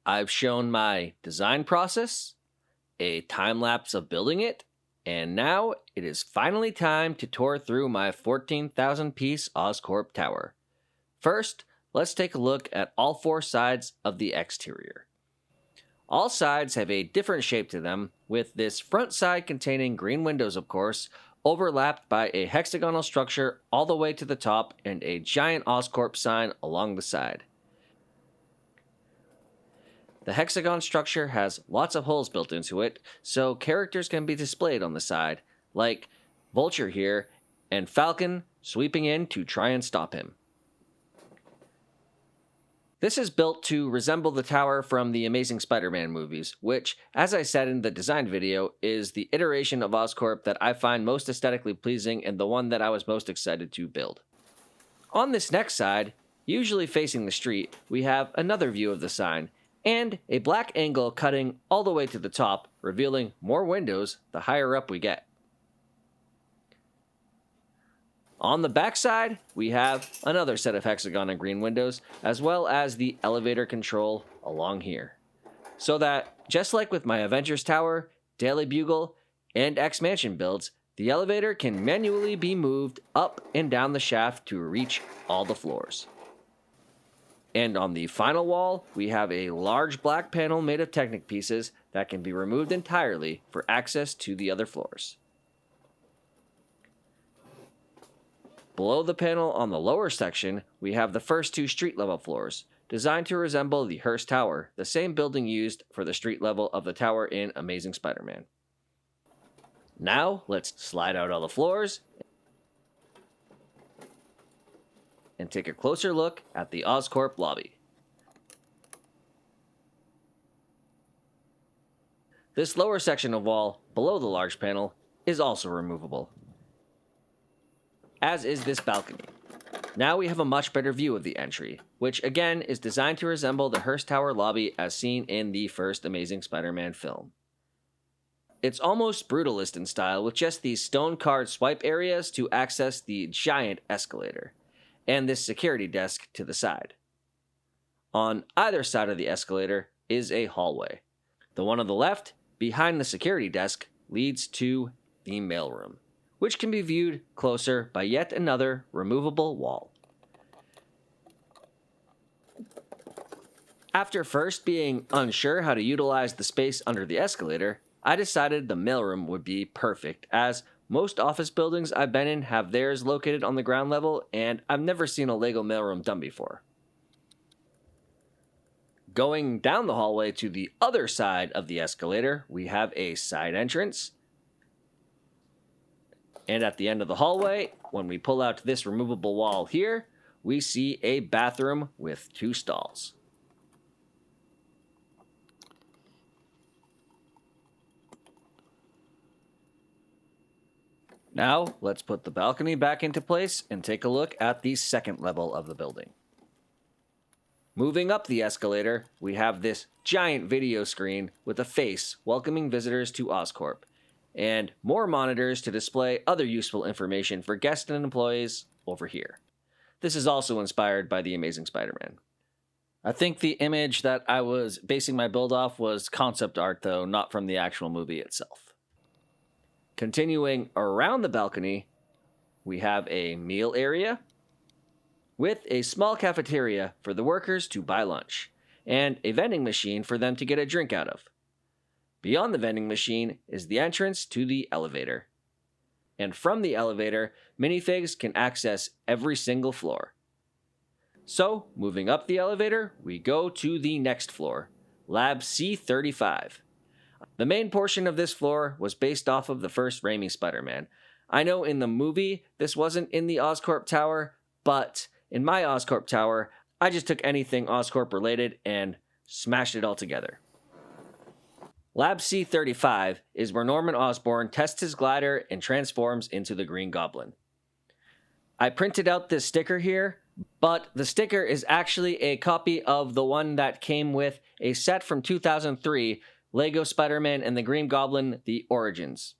I've shown my design process, a time lapse of building it, and now it is finally time to tour through my 14,000 piece Oscorp tower. First, let's take a look at all four sides of the exterior. All sides have a different shape to them, with this front side containing green windows, of course, overlapped by a hexagonal structure all the way to the top and a giant Oscorp sign along the side. The hexagon structure has lots of holes built into it, so characters can be displayed on the side, like Vulture here, and Falcon sweeping in to try and stop him. This is built to resemble the tower from the Amazing Spider-Man movies, which, as I said in the design video, is the iteration of Oscorp that I find most aesthetically pleasing and the one that I was most excited to build. On this next side, usually facing the street, we have another view of the sign, and a black angle cutting all the way to the top, revealing more windows the higher up we get. On the back side, we have another set of hexagon and green windows, as well as the elevator control along here. So that, just like with my Avengers Tower, Daily Bugle, and X-Mansion builds, the elevator can manually be moved up and down the shaft to reach all the floors. And on the final wall, we have a large black panel made of Technic pieces that can be removed entirely for access to the other floors. Below the panel on the lower section, we have the first two street level floors, designed to resemble the Hearst Tower, the same building used for the street level of the tower in Amazing Spider-Man. Now, let's slide out all the floors and take a closer look at the Oscorp lobby. This lower section of wall, below the large panel, is also removable, as is this balcony. Now we have a much better view of the entry, which again is designed to resemble the Hearst Tower lobby as seen in the first Amazing Spider-Man film. It's almost brutalist in style, with just these stone-carved swipe areas to access the giant escalator, and this security desk to the side. On either side of the escalator is a hallway. The one on the left, behind the security desk, leads to the mailroom, which can be viewed closer by yet another removable wall. After first being unsure how to utilize the space under the escalator, I decided the mailroom would be perfect, as most office buildings I've been in have theirs located on the ground level, and I've never seen a Lego mailroom done before. Going down the hallway to the other side of the escalator, we have a side entrance. And at the end of the hallway, when we pull out this removable wall here, we see a bathroom with two stalls. Now, let's put the balcony back into place and take a look at the second level of the building. Moving up the escalator, we have this giant video screen with a face welcoming visitors to Oscorp, and more monitors to display other useful information for guests and employees over here. This is also inspired by The Amazing Spider-Man. I think the image that I was basing my build off was concept art, though, not from the actual movie itself. Continuing around the balcony, we have a meal area with a small cafeteria for the workers to buy lunch, and a vending machine for them to get a drink out of. Beyond the vending machine is the entrance to the elevator. And from the elevator, minifigs can access every single floor. So, moving up the elevator, we go to the next floor, Lab C35. The main portion of this floor was based off of the first Raimi Spider-Man. I know in the movie this wasn't in the Oscorp Tower, but in my Oscorp Tower, I just took anything Oscorp related and smashed it all together. Lab C35 is where Norman Osborn tests his glider and transforms into the Green Goblin. I printed out this sticker here, but the sticker is actually a copy of the one that came with a set from 2003, Lego Spider-Man and the Green Goblin, The Origins.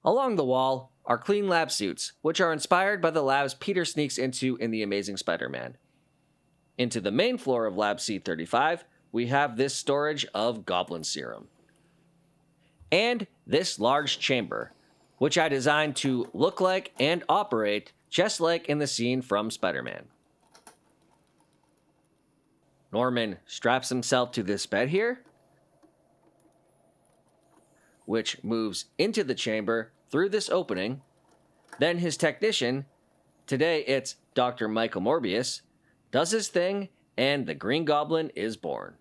Along the wall are clean lab suits, which are inspired by the labs Peter sneaks into in The Amazing Spider-Man. Into the main floor of Lab C35, we have this storage of Goblin serum. And this large chamber, which I designed to look like and operate just like in the scene from Spider-Man. Norman straps himself to this bed here, which moves into the chamber through this opening. Then his technician, today it's Dr. Michael Morbius, does his thing, and the Green Goblin is born.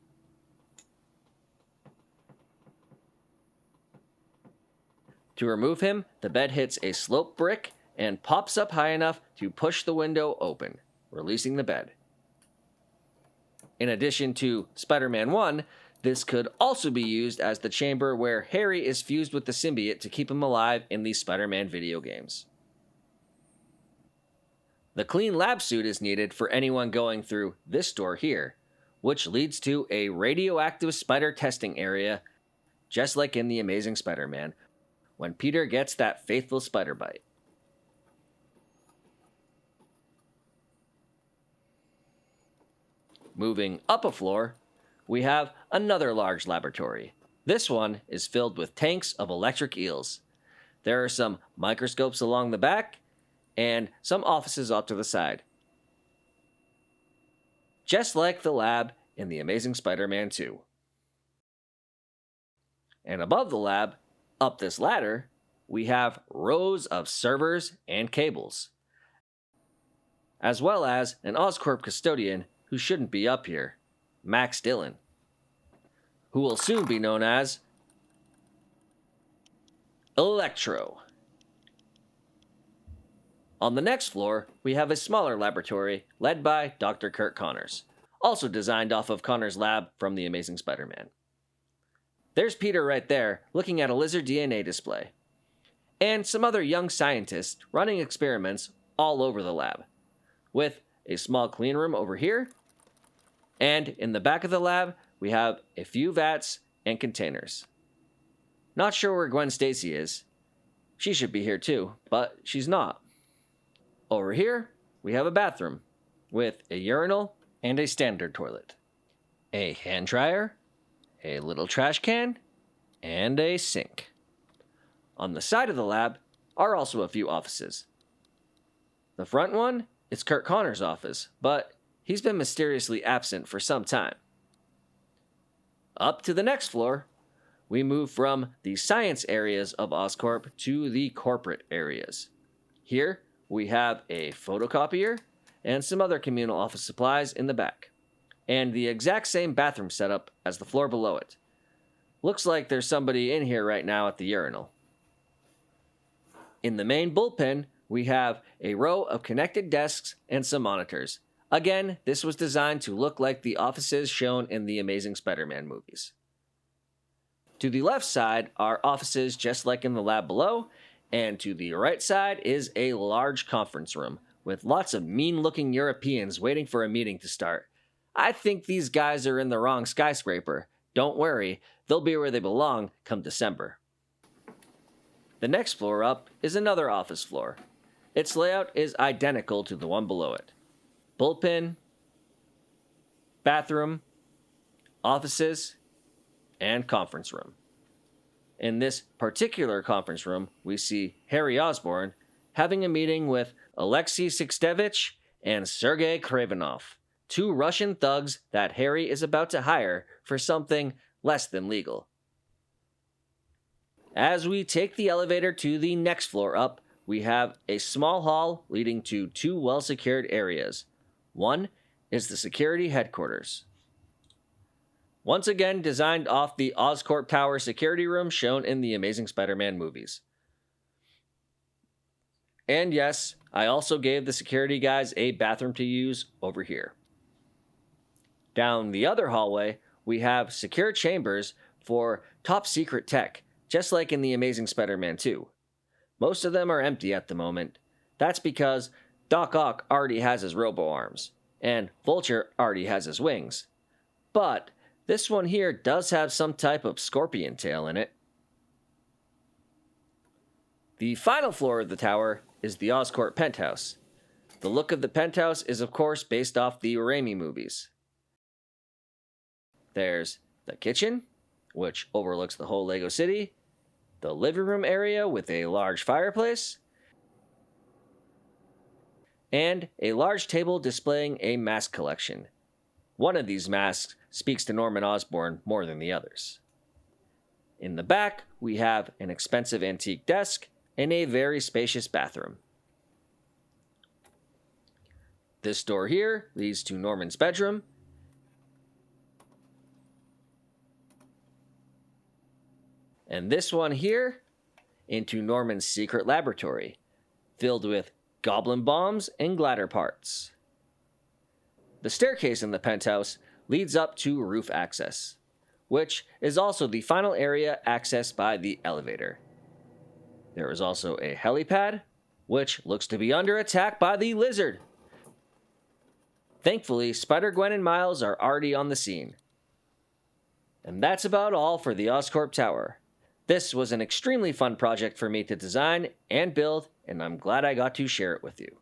To remove him, the bed hits a slope brick and pops up high enough to push the window open, releasing the bed. In addition to Spider-Man 1, this could also be used as the chamber where Harry is fused with the symbiote to keep him alive in the Spider-Man video games. The clean lab suit is needed for anyone going through this door here, which leads to a radioactive spider testing area, just like in The Amazing Spider-Man, when Peter gets that faithful spider bite. Moving up a floor, we have another large laboratory. This one is filled with tanks of electric eels. There are some microscopes along the back, and some offices off to the side. Just like the lab in The Amazing Spider-Man 2. And above the lab, up this ladder, we have rows of servers and cables, as well as an Oscorp custodian who shouldn't be up here, Max Dillon, who will soon be known as Electro. On the next floor, we have a smaller laboratory led by Dr. Kurt Connors, also designed off of Connors' lab from The Amazing Spider-Man. There's Peter right there, looking at a lizard DNA display, and some other young scientists running experiments all over the lab, with a small clean room over here, and in the back of the lab, we have a few vats and containers. Not sure where Gwen Stacy is. She should be here too, but she's not. Over here, we have a bathroom with a urinal and a standard toilet, a hand dryer, a little trash can, and a sink. On the side of the lab are also a few offices. The front one is Kurt Connors' office, but he's been mysteriously absent for some time. Up to the next floor, we move from the science areas of Oscorp to the corporate areas. Here, we have a photocopier and some other communal office supplies in the back, and the exact same bathroom setup as the floor below it. Looks like there's somebody in here right now at the urinal. In the main bullpen, we have a row of connected desks and some monitors. Again, this was designed to look like the offices shown in the Amazing Spider-Man movies. To the left side are offices just like in the lab below, and to the right side is a large conference room with lots of mean-looking Europeans waiting for a meeting to start. I think these guys are in the wrong skyscraper. Don't worry, they'll be where they belong come December. The next floor up is another office floor. Its layout is identical to the one below it. Bullpen, bathroom, offices, and conference room. In this particular conference room, we see Harry Osborn having a meeting with Alexei Sixtevich and Sergei Kravenov, two Russian thugs that Harry is about to hire for something less than legal. As we take the elevator to the next floor up, we have a small hall leading to two well-secured areas. One is the security headquarters, once again designed off the Oscorp Tower security room shown in the Amazing Spider-Man movies. And yes, I also gave the security guys a bathroom to use over here. Down the other hallway, we have secure chambers for top secret tech, just like in the Amazing Spider-Man 2. Most of them are empty at the moment. That's because Doc Ock already has his robo-arms, and Vulture already has his wings. But this one here does have some type of scorpion tail in it. The final floor of the tower is the Oscorp Penthouse. The look of the penthouse is of course based off the Raimi movies. There's the kitchen, which overlooks the whole Lego City, the living room area with a large fireplace, and a large table displaying a mask collection. One of these masks speaks to Norman Osborn more than the others. In the back, we have an expensive antique desk and a very spacious bathroom. This door here leads to Norman's bedroom, and this one here into Norman's secret laboratory, filled with Goblin bombs and glider parts. The staircase in the penthouse leads up to roof access, which is also the final area accessed by the elevator. There is also a helipad, which looks to be under attack by the lizard. Thankfully, Spider-Gwen and Miles are already on the scene. And that's about all for the Oscorp Tower. This was an extremely fun project for me to design and build, and I'm glad I got to share it with you.